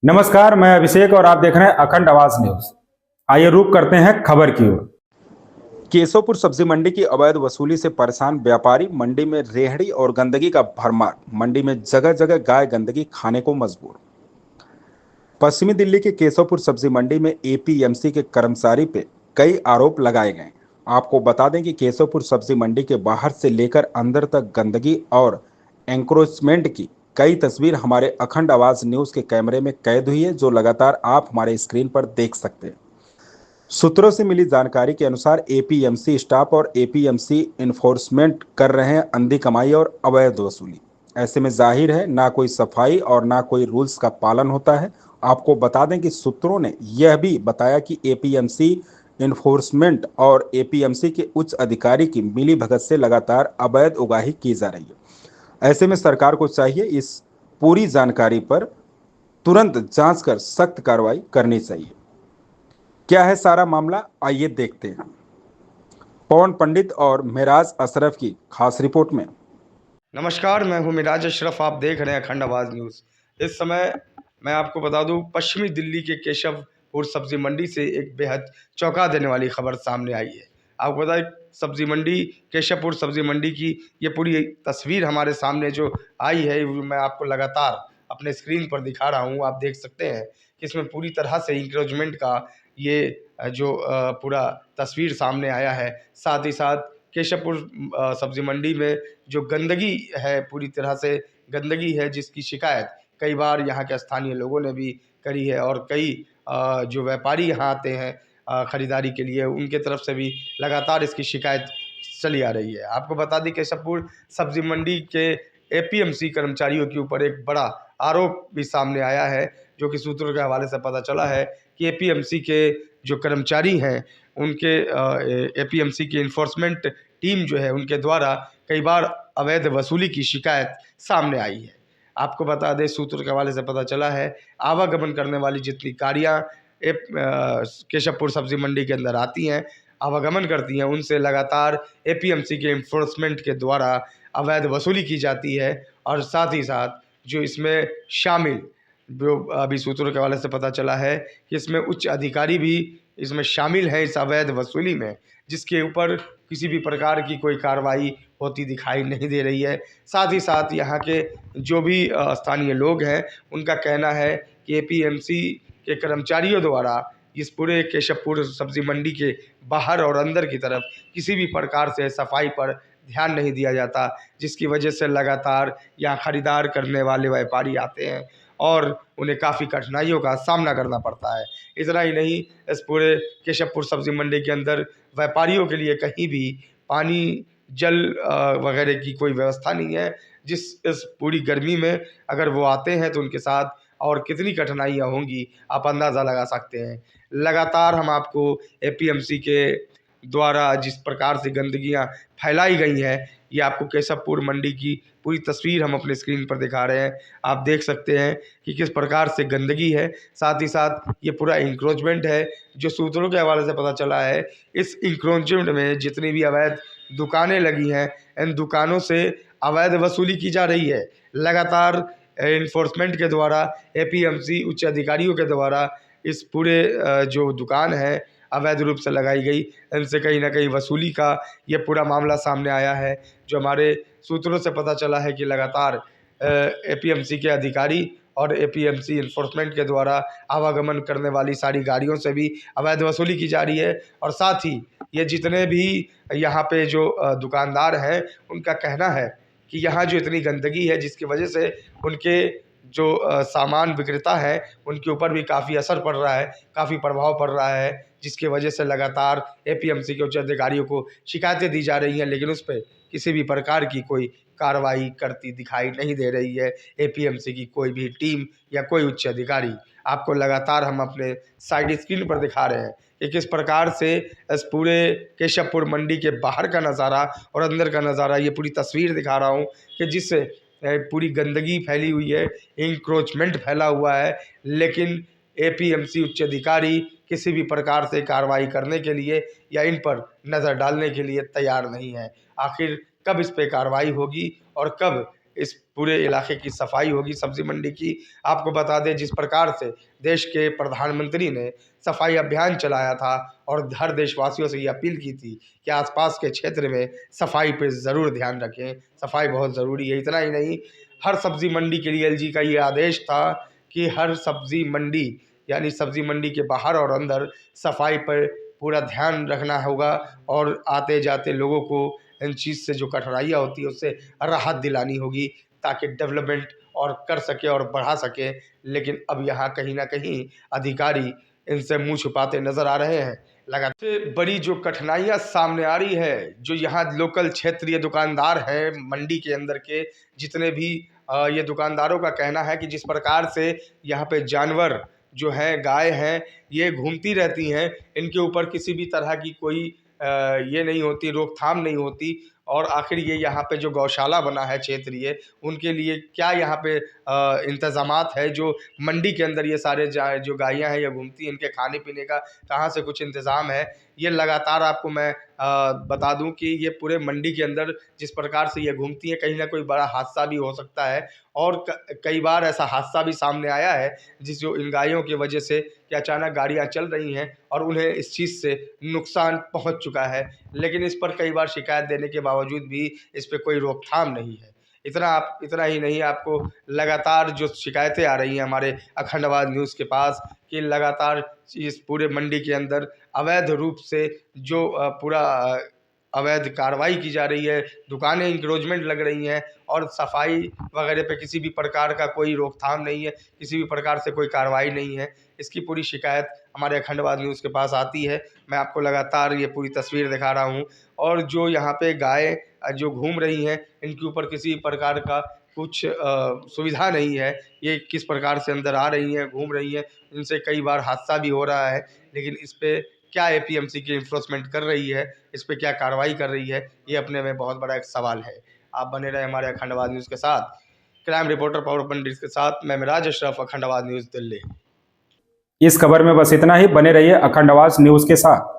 नमस्कार, मैं अभिषेक और आप देख रहे हैं अखंड आवाज न्यूज। आइए रुक करते हैं खबर की ओर। केशवपुर सब्जी मंडी की अवैध वसूली से परेशान व्यापारी, मंडी में रेहड़ी और गंदगी का भरमार। मंडी में जगह जगह गाय गंदगी खाने को मजबूर। पश्चिमी दिल्ली के केशवपुर सब्जी मंडी में एपीएमसी के कर्मचारी पे कई आरोप लगाए गए। आपको बता दें कि केशवपुर सब्जी मंडी के बाहर से लेकर अंदर तक गंदगी और एंक्रोचमेंट की कई तस्वीर हमारे अखंड आवाज न्यूज के कैमरे में कैद हुई है, जो लगातार आप हमारे स्क्रीन पर देख सकते हैं। सूत्रों से मिली जानकारी के अनुसार एपीएमसी स्टाफ और एपीएमसी इन्फोर्समेंट कर रहे हैं अंधी कमाई और अवैध वसूली। ऐसे में जाहिर है ना कोई सफाई और ना कोई रूल्स का पालन होता है। आपको बता दें कि सूत्रों ने यह भी बताया कि एपीएमसी इन्फोर्समेंट और एपीएमसी के उच्च अधिकारी की मिली भगत से लगातार अवैध उगाही की जा रही है। ऐसे में सरकार को चाहिए इस पूरी जानकारी पर तुरंत जांच कर सख्त कार्रवाई करनी चाहिए। क्या है सारा मामला, आइए देखते हैं। पवन पंडित और मेराज अशरफ की खास रिपोर्ट में। नमस्कार, मैं हूं मिराज अशरफ। आप देख रहे हैं अखंड आवाज़ न्यूज़। इस समय मैं आपको बता दूं, पश्चिमी दिल्ली के केशवपुर सब्जी मंडी से एक बेहद चौंका देने वाली खबर सामने आई है। आपको बताएं, सब्जी मंडी केशवपुर सब्जी मंडी की ये पूरी तस्वीर हमारे सामने जो आई है, मैं आपको लगातार अपने स्क्रीन पर दिखा रहा हूँ। आप देख सकते हैं कि इसमें पूरी तरह से इंक्रोचमेंट का ये पूरा तस्वीर सामने आया है। साथ ही साथ केशवपुर सब्जी मंडी में जो गंदगी है, पूरी तरह से गंदगी है, जिसकी शिकायत कई बार यहाँ के स्थानीय लोगों ने भी करी है और कई जो व्यापारी यहाँ आते हैं ख़रीदारी के लिए, उनके तरफ से भी लगातार इसकी शिकायत चली आ रही है। आपको बता दें, केशवपुर सब्जी मंडी के एपीएमसी कर्मचारियों के ऊपर एक बड़ा आरोप भी सामने आया है, जो कि सूत्रों के हवाले से पता चला है कि एपीएमसी के जो कर्मचारी हैं, उनके एपीएमसी की इन्फोर्समेंट टीम जो है, उनके द्वारा कई बार अवैध वसूली की शिकायत सामने आई है। आपको बता दें, सूत्रों के हवाले से पता चला है, आवागमन करने वाली जितनी गाड़ियाँ केशवपुर सब्जी मंडी के अंदर आती हैं, आवागमन करती हैं, उनसे लगातार एपीएमसी के इन्फोर्समेंट के द्वारा अवैध वसूली की जाती है। और साथ ही साथ जो इसमें शामिल, जो अभी सूत्रों के हवाले से पता चला है कि इसमें उच्च अधिकारी भी इसमें शामिल हैं इस अवैध वसूली में, जिसके ऊपर किसी भी प्रकार की कोई कार्रवाई होती दिखाई नहीं दे रही है। साथ ही साथ यहाँ के जो भी स्थानीय लोग हैं, उनका कहना है कि एपीएमसी के कर्मचारियों द्वारा इस पूरे केशवपुर सब्जी मंडी के बाहर और अंदर की तरफ किसी भी प्रकार से सफाई पर ध्यान नहीं दिया जाता, जिसकी वजह से लगातार यहाँ खरीदार करने वाले व्यापारी आते हैं और उन्हें काफ़ी कठिनाइयों का सामना करना पड़ता है। इतना ही नहीं, इस पूरे केशवपुर सब्जी मंडी के अंदर व्यापारियों के लिए कहीं भी पानी, जल वगैरह की कोई व्यवस्था नहीं है। इस पूरी गर्मी में अगर वो आते हैं तो उनके साथ और कितनी कठिनाइयाँ होंगी, आप अंदाज़ा लगा सकते हैं। लगातार हम आपको एपीएमसी के द्वारा जिस प्रकार से गंदगियाँ फैलाई गई हैं, ये आपको केशवपुर मंडी की पूरी तस्वीर हम अपने स्क्रीन पर दिखा रहे हैं। आप देख सकते हैं कि किस प्रकार से गंदगी है। साथ ही साथ ये पूरा इंक्रोचमेंट है, जो सूत्रों के हवाले से पता चला है। इस इंक्रोचमेंट में जितनी भी अवैध दुकानें लगी हैं, इन दुकानों से अवैध वसूली की जा रही है। लगातार इन्फोर्समेंट के द्वारा, एपीएमसी उच्च अधिकारियों के द्वारा इस पूरे जो दुकान है अवैध रूप से लगाई गई, इनसे कहीं न कहीं वसूली का ये पूरा मामला सामने आया है। जो हमारे सूत्रों से पता चला है कि लगातार एपीएमसी के अधिकारी और एपीएमसी इन्फोर्समेंट के द्वारा आवागमन करने वाली सारी गाड़ियों से भी अवैध वसूली की जा रही है। और साथ ही ये जितने भी यहाँ पे जो दुकानदार हैं, उनका कहना है कि यहाँ जो इतनी गंदगी है, जिसकी वजह से उनके जो सामान विक्रेता हैं, उनके ऊपर भी काफ़ी असर पड़ रहा है, काफ़ी प्रभाव पड़ रहा है, जिसकी वजह से लगातार एपीएमसी के उच्च अधिकारियों को शिकायतें दी जा रही हैं, लेकिन उस पे किसी भी प्रकार की कोई कार्रवाई करती दिखाई नहीं दे रही है एपीएमसी की कोई भी टीम या कोई उच्च अधिकारी। आपको लगातार हम अपने साइड स्क्रीन पर दिखा रहे हैं कि किस प्रकार से इस पूरे केशवपुर मंडी के बाहर का नज़ारा और अंदर का नज़ारा, ये पूरी तस्वीर दिखा रहा हूँ कि जिससे पूरी गंदगी फैली हुई है, इंक्रोचमेंट फैला हुआ है, लेकिन एपीएमसी उच्च अधिकारी किसी भी प्रकार से कार्रवाई करने के लिए या इन पर नज़र डालने के लिए तैयार नहीं है। आखिर कब इस पे कार्रवाई होगी और कब इस पूरे इलाके की सफाई होगी सब्जी मंडी की। आपको बता दें जिस प्रकार से देश के प्रधानमंत्री ने सफाई अभियान चलाया था और हर देशवासियों से ये अपील की थी कि आसपास के क्षेत्र में सफाई पे ज़रूर ध्यान रखें, सफाई बहुत ज़रूरी है। इतना ही नहीं, हर सब्जी मंडी के लिए एलजी का ये आदेश था कि हर सब्जी मंडी यानी सब्जी मंडी के बाहर और अंदर सफाई पर पूरा ध्यान रखना होगा और आते जाते लोगों को इन चीज़ से जो कठिनाइयाँ होती है उससे राहत दिलानी होगी ताकि डेवलपमेंट और कर सके और बढ़ा सके। लेकिन अब यहाँ कहीं ना कहीं अधिकारी इनसे मुंह छुपाते नजर आ रहे हैं। लगातार बड़ी जो कठिनाइयाँ सामने आ रही है, जो यहाँ लोकल क्षेत्रीय दुकानदार हैं मंडी के अंदर के जितने भी ये दुकानदारों का कहना है कि जिस प्रकार से यहाँ पे जानवर जो हैं, गाय हैं, ये घूमती रहती हैं, इनके ऊपर किसी भी तरह की कोई ये नहीं होती, रोकथाम नहीं होती। और आखिर ये यहाँ पे जो गौशाला बना है क्षेत्रीय, उनके लिए क्या यहाँ पे इंतज़ामात है जो मंडी के अंदर ये सारे जो गायें हैं ये घूमती हैं, इनके खाने पीने का कहाँ से कुछ इंतज़ाम है? ये लगातार आपको मैं बता दूं कि ये पूरे मंडी के अंदर जिस प्रकार से ये घूमती हैं, कहीं ना कोई बड़ा हादसा भी हो सकता है। और कई बार ऐसा हादसा भी सामने आया है जो इन गायों की वजह से कि अचानक गाड़ियां चल रही हैं और उन्हें इस चीज़ से नुकसान पहुंच चुका है, लेकिन इस पर कई बार शिकायत देने के बावजूद भी इस पर कोई रोकथाम नहीं है। इतना ही नहीं, आपको लगातार जो शिकायतें आ रही हैं हमारे अखंड आवाज़ न्यूज़ के पास कि लगातार इस पूरे मंडी के अंदर अवैध रूप से जो पूरा अवैध कार्रवाई की जा रही है, दुकानें इंक्रोचमेंट लग रही हैं और सफाई वगैरह पे किसी भी प्रकार का कोई रोकथाम नहीं है, किसी भी प्रकार से कोई कार्रवाई नहीं है। इसकी पूरी शिकायत हमारे अखंड आवाज़ न्यूज़ के पास आती है। मैं आपको लगातार ये पूरी तस्वीर दिखा रहा हूँ और जो यहाँ पे गाय जो घूम रही हैं, इनके ऊपर किसी प्रकार का कुछ सुविधा नहीं है। ये किस प्रकार से अंदर आ रही हैं, घूम रही हैं, इनसे कई बार हादसा भी हो रहा है। लेकिन इस पे क्या एपीएमसी की इन्फोर्समेंट कर रही है, इस पे क्या कार्रवाई कर रही है, ये अपने में बहुत बड़ा एक सवाल है। आप बने रहे हमारे अखंड आवाज़ न्यूज़ के साथ। क्राइम रिपोर्टर पावर पंडित के साथ मैं मिराज अशरफ, अखंड आवाज़ न्यूज़ दिल्ली। इस खबर में बस इतना ही। बने रहिए अखंड आवाज न्यूज के साथ।